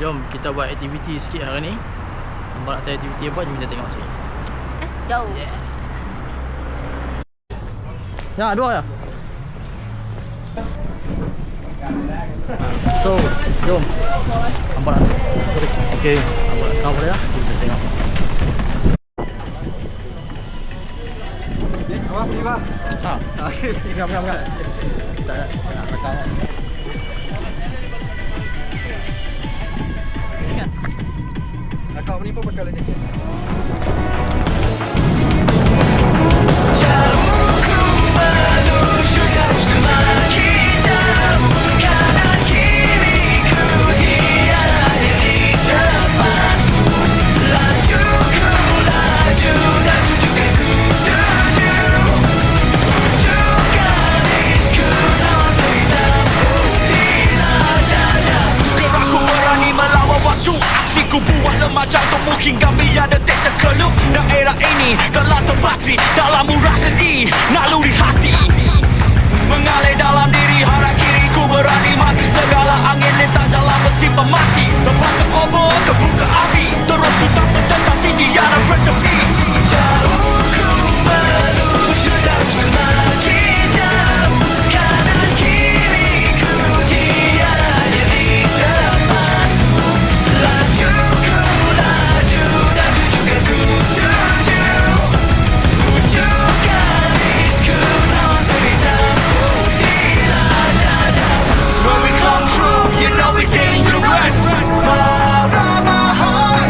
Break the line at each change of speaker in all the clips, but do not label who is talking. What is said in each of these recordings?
Jom kita buat aktiviti sikit hari ni. Nampak ada aktiviti apa, jom kita tengok sikit.
Let's go.
Yeah. Ya, dua ya. So, jom. Nampak tak? Okey. Nampak boleh tak? Kita tengok.
Awak pergi bang.
Ha. Okey, pegang. Tak nak rekam. Ingat.
Akak ni pun bakal jaket.
Ku buat lemah jantungmu hingga biar detik terkelup. Daerah ini telah terbateri dalam urat sendi naluri hati. Mengalir dalam diri hara kiri ku berani mati segala angin lintang dalam mesin pemati. Tempat ke obor, ke buka api. Terus ku tak bertetapi tiada bertepi. Jauh ku menuju jauh semakin jauh. Kanan kiri ku tiada di depanku. Laju ku laju dan tujukan ku tuju. Ujung garisku tahun terhitam putihlah dadaku. When we come true, you know we dangerous. Marah bahaya.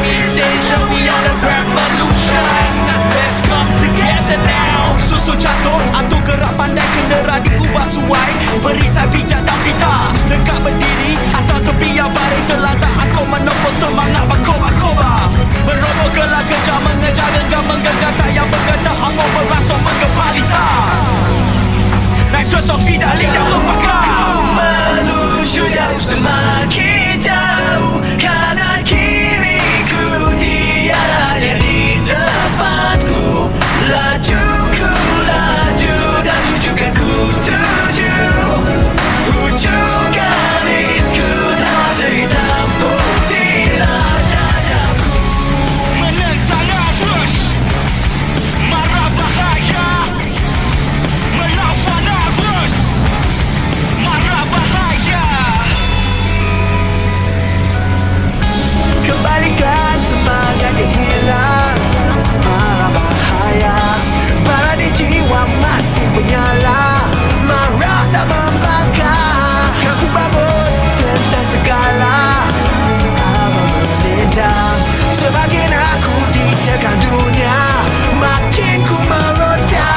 These days show me on a revolution. Let's come together now. Susu jatuh atau gerak pandai kendera diubah suai. Perisai bijak dan pita. Tegak berdiri atau terbiar baring terlantar. Aku menempuh semangat berkobar-kobar. Meroboh gelar kejar mengejar genggam menggenggam tak yang bergetar. Angin merasuk menggempar litar. Nitrous oksida lidah membakar. Ku menuju jauh semakin jauh. Kanan kiri ku tiada di depanku. Laju ku laju dan tujukan ku tuju. Ujung garisku tak terhitam putihlah dadaku. Menentang arus marah bahaya. Melawan arus marah bahaya. Kembalikan semangat yang hilang. Marah bahaya. Pada jiwa masih menyala. Marah tak membakar. Aku bangun tentang segala apa melintang. Semakin aku ditekan dunia, makin ku merodah.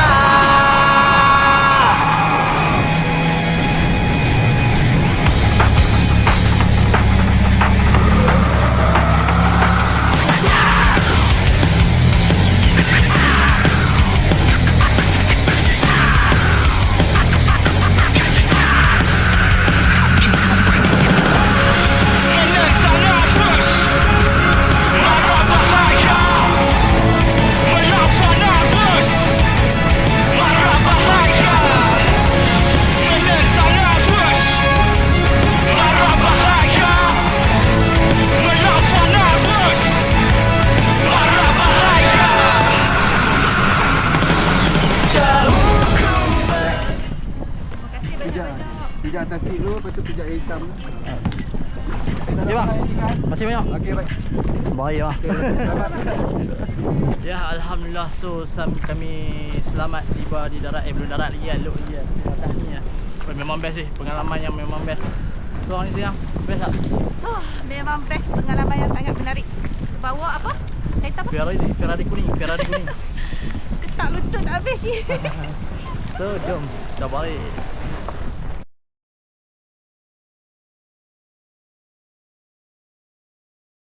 Pijak atas seat dulu, lepas tu pijak yang hitam.
Okey bang. Masih banyak.
Okey baik.
Baik bang.
Selamat.
Ya, alhamdulillah. So kami selamat tiba di darat. Belum darat lagi, elok lagi atas ni lah. Memang best sih, pengalaman yang memang best. So orang ni tengah best tak?
Memang best, pengalaman yang sangat menarik. Bawa apa? Kereta apa?
Ferrari kuning.
Ketak lutut habis.
So jom kita balik.